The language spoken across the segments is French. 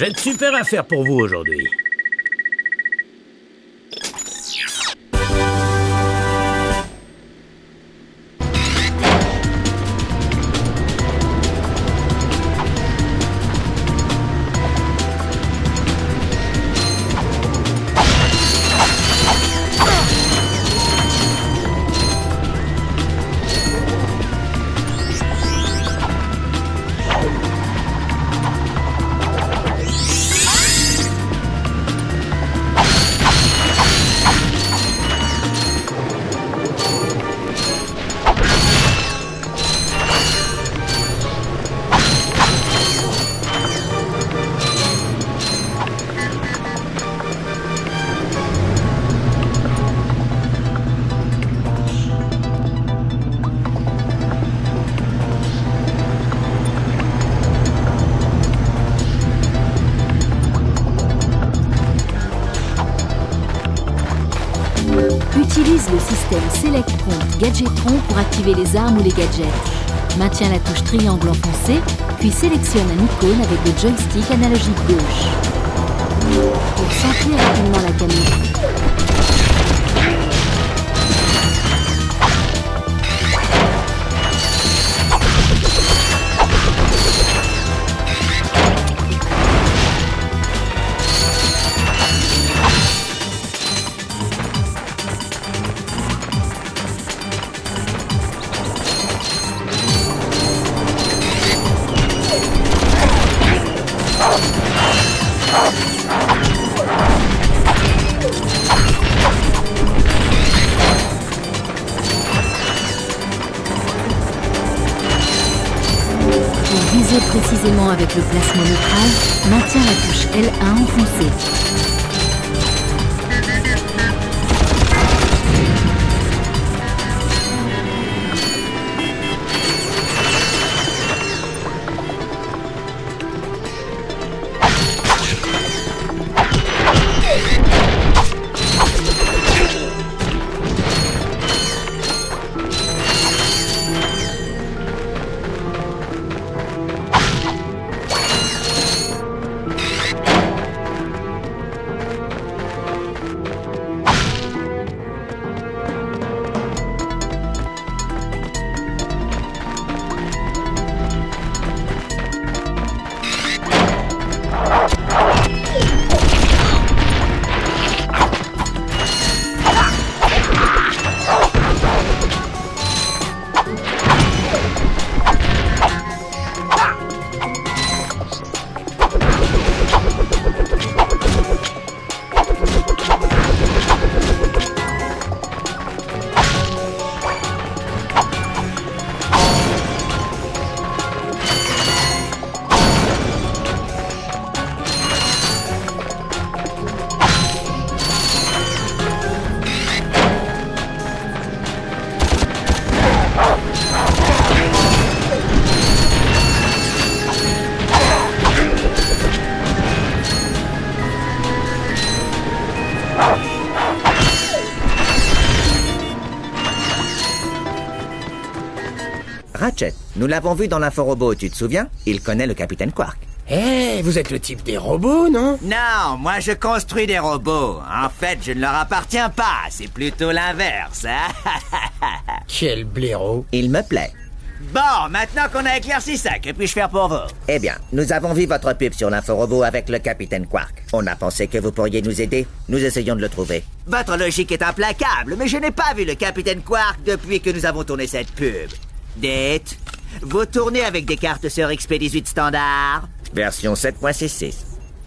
j'ai de super affaires pour vous aujourd'hui. Utilise le système Select Compte Gadgetron pour activer les armes ou les gadgets. Maintiens la touche triangle enfoncée, puis sélectionne un icône avec le joystick analogique gauche. Pour centrer rapidement la caméra. Pour viser précisément avec le placement neutral, maintiens la touche L1 enfoncée. Ratchet, nous l'avons vu dans l'inforobot, tu te souviens? Il connaît le capitaine Quark. Eh, vous êtes le type des robots, non? Non, moi je construis des robots. En fait, je ne leur appartiens pas. C'est plutôt l'inverse. Quel blaireau. Il me plaît. Bon, maintenant qu'on a éclairci ça, que puis-je faire pour vous? Eh bien, nous avons vu votre pub sur l'inforobot avec le capitaine Quark. On a pensé que vous pourriez nous aider. Nous essayons de le trouver. Votre logique est implacable, mais je n'ai pas vu le capitaine Quark depuis que nous avons tourné cette pub. Dites, vous tournez avec des cartes sur XP18 standard? Version 7.66.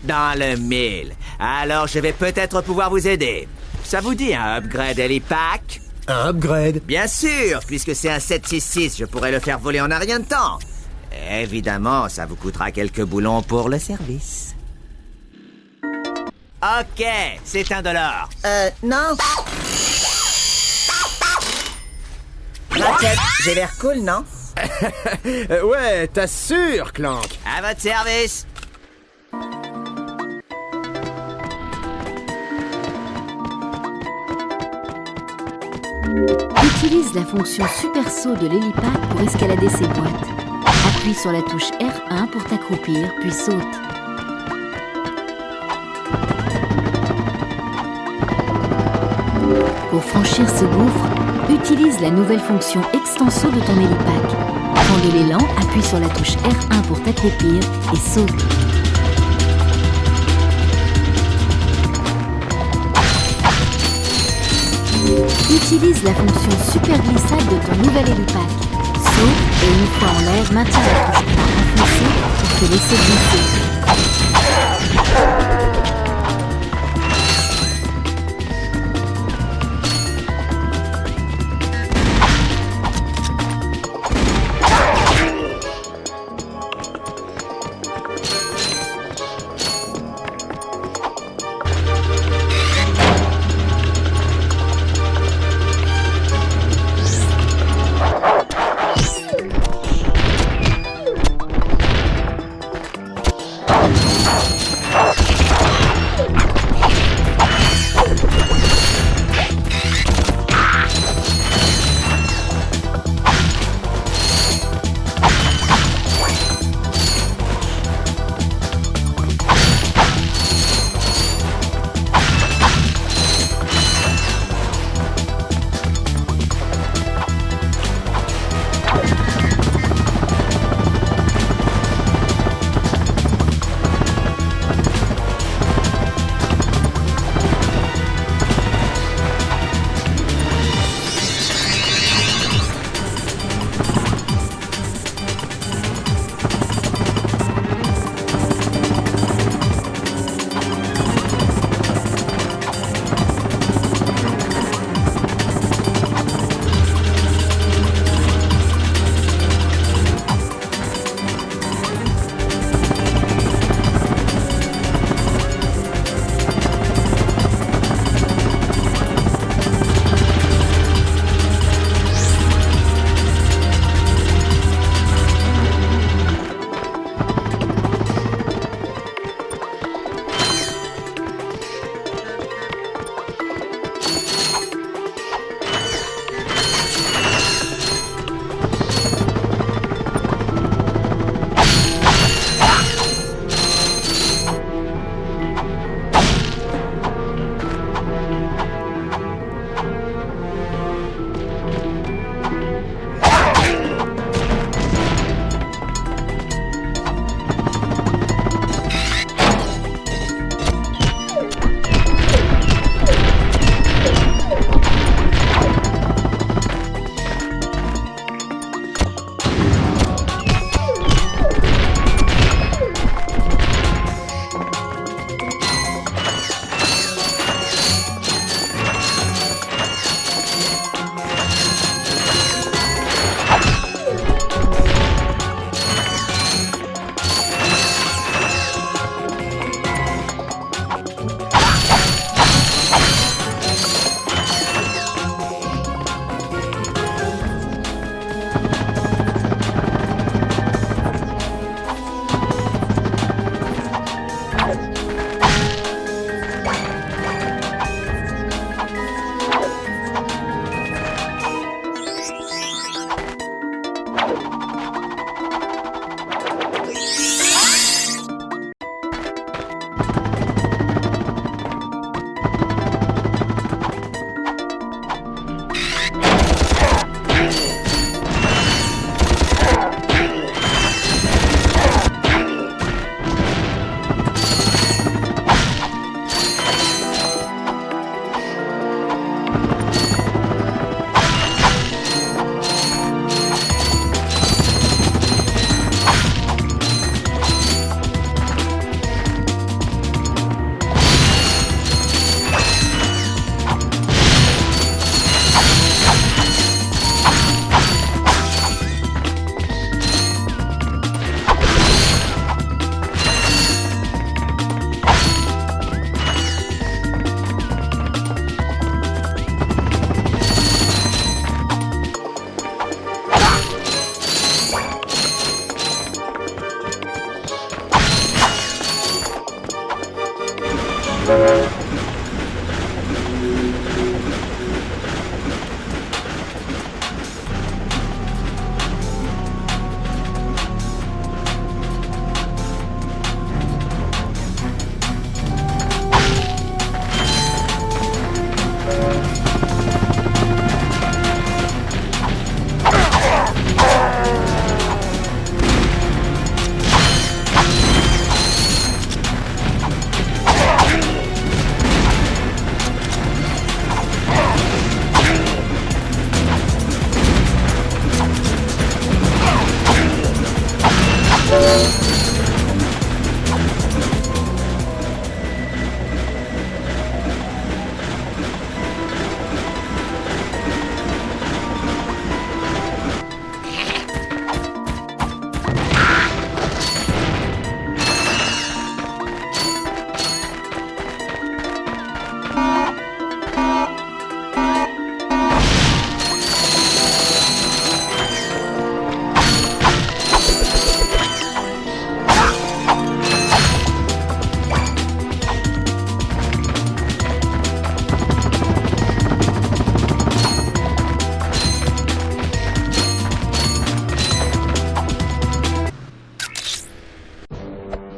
Dans le 1000. Alors je vais peut-être pouvoir vous aider. Ça vous dit un upgrade Helipack? Un upgrade? Bien sûr, puisque c'est un 766, je pourrais le faire voler en un rien de temps. Évidemment, ça vous coûtera quelques boulons pour le service. Ok, c'est $1. Non. Ratchet, j'ai l'air cool, non? Ouais, t'assures, Clank. À votre service. Utilise la fonction super saut de l'hélipack pour escalader ses boîtes. Appuie sur la touche R1 pour t'accroupir, puis saute. Pour franchir ce gouffre, utilise la nouvelle fonction extenso de ton hélipack. Prends de l'élan, appuie sur la touche R1 pour t'accroupir et saute. Utilise la fonction super glissade de ton nouvel hélipack. Saute et une fois en l'air, maintiens la touche R enfoncée pour te laisser glisser.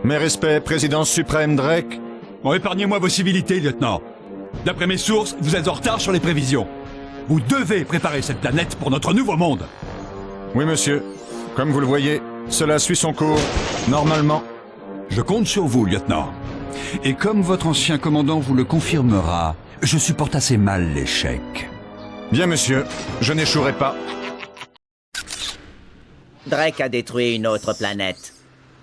Mes respects, présidence suprême Drake. Bon, épargnez-moi vos civilités, lieutenant. D'après mes sources, vous êtes en retard sur les prévisions. Vous devez préparer cette planète pour notre nouveau monde. Oui, monsieur. Comme vous le voyez, cela suit son cours, normalement. Je compte sur vous, lieutenant. Et comme votre ancien commandant vous le confirmera, je supporte assez mal l'échec. Bien, monsieur. Je n'échouerai pas. Drake a détruit une autre planète.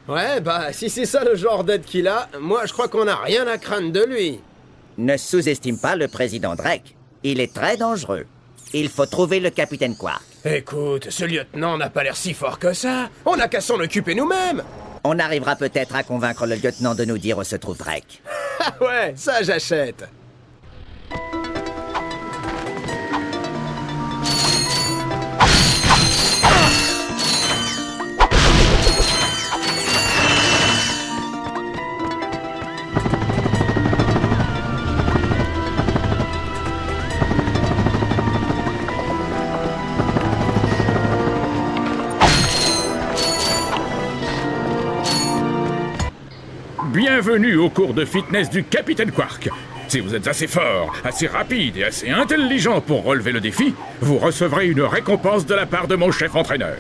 Ouais, bah, si c'est ça le genre d'aide qu'il a, moi je crois qu'on a rien à craindre de lui. Ne sous-estime pas le président Drake. Il est très dangereux. Il faut trouver le capitaine Quark. Écoute, ce lieutenant n'a pas l'air si fort que ça. On n'a qu'à s'en occuper nous-mêmes. On arrivera peut-être à convaincre le lieutenant de nous dire où se trouve Drake. Ah ouais, ça j'achète. Bienvenue au cours de fitness du Capitaine Quark. Si vous êtes assez fort, assez rapide et assez intelligent pour relever le défi, vous recevrez une récompense de la part de mon chef entraîneur.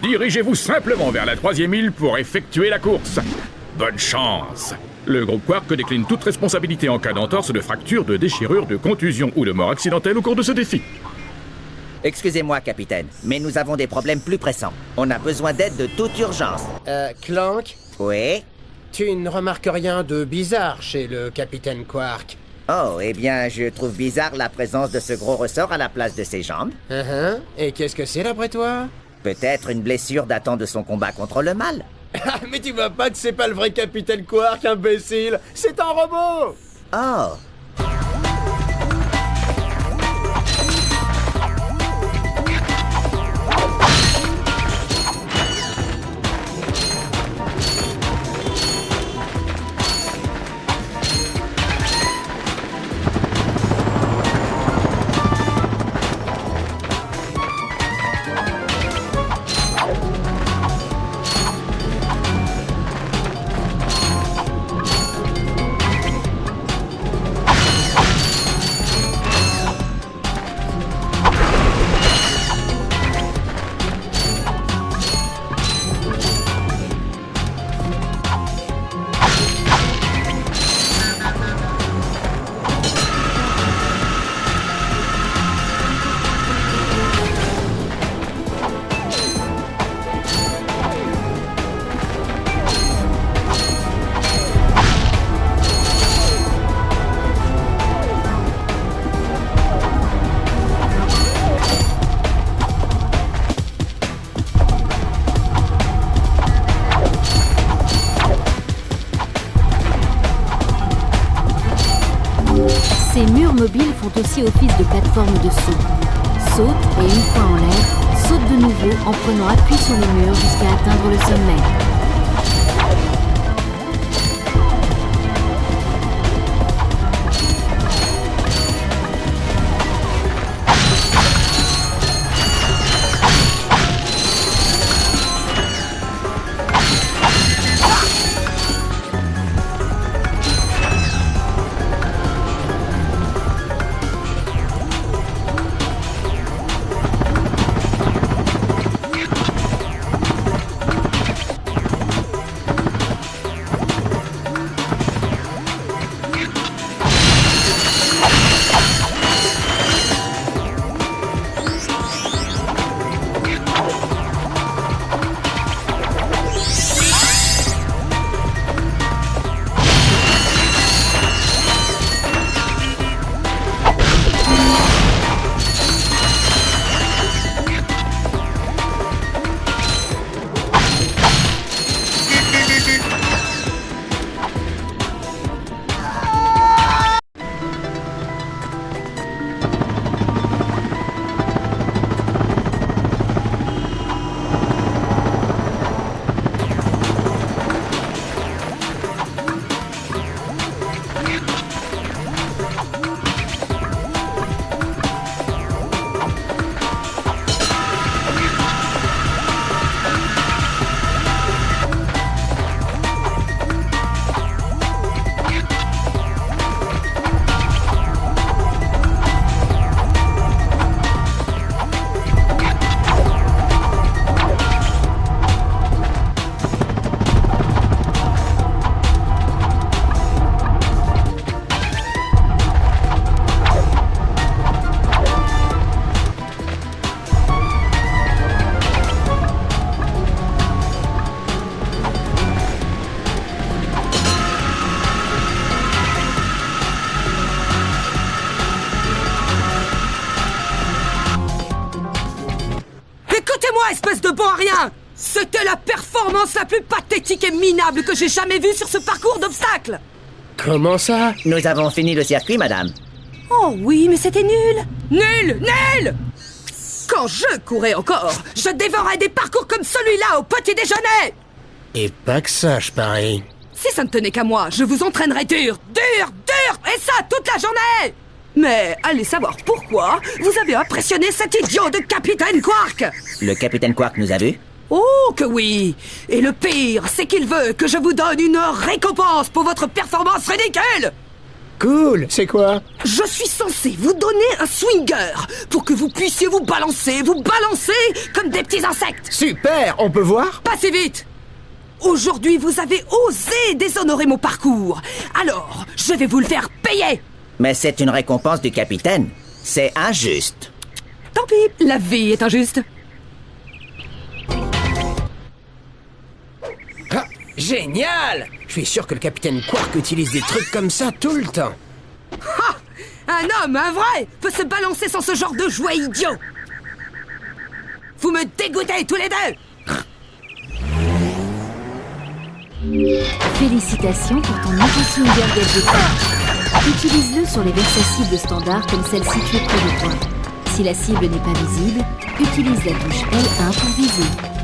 Dirigez-vous simplement vers la 3e île pour effectuer la course. Bonne chance. Le groupe Quark décline toute responsabilité en cas d'entorse, de fracture, de déchirure, de contusion ou de mort accidentelle au cours de ce défi. Excusez-moi, capitaine, mais nous avons des problèmes plus pressants. On a besoin d'aide de toute urgence. Clank, Oui? tu ne remarques rien de bizarre chez le capitaine Quark? Oh, eh bien, je trouve bizarre la présence de ce gros ressort à la place de ses jambes. Et qu'est-ce que c'est d'après toi? Peut-être une blessure datant de son combat contre le mal. Ah, mais tu vois pas que c'est pas le vrai capitaine Quark, imbécile? C'est un robot! Oh! Ces murs mobiles font aussi office de plateforme de saut. Saute et une fois en l'air, saute de nouveau en prenant appui sur les murs jusqu'à atteindre le sommet. espèce de bon à rien! C'était la performance la plus pathétique et minable que j'ai jamais vue sur ce parcours d'obstacles! Comment ça? Nous avons fini le circuit, madame. Oh oui, mais c'était nul! Nul! Nul! Quand je courais encore, je dévorais des parcours comme celui-là au petit déjeuner! Et pas que ça, je parie. Si ça ne tenait qu'à moi, je vous entraînerais dur, dur, dur, et ça toute la journée! Mais allez savoir pourquoi vous avez impressionné cet idiot de Capitaine Quark! Le capitaine Quark nous a vus? Oh que oui! Et le pire, c'est qu'il veut que je vous donne une récompense pour votre performance ridicule! Cool, c'est quoi? Je suis censé vous donner un swinger pour que vous puissiez vous balancer comme des petits insectes! Super, on peut voir? Pas si vite! Aujourd'hui, vous avez osé déshonorer mon parcours. Alors, je vais vous le faire payer! Mais c'est une récompense du capitaine. C'est injuste. Tant pis, la vie est injuste. Ah, génial! Je suis sûr que le capitaine Quark utilise des trucs comme ça tout le temps. Ha! Un homme, un vrai, peut se balancer sans ce genre de jouet idiot! Vous me dégoûtez tous les deux! Félicitations pour ton nouveau swinger gadget. Utilise-le sur les versets standards comme celle située près de toi. Si la cible n'est pas visible, utilise la touche L1 pour viser.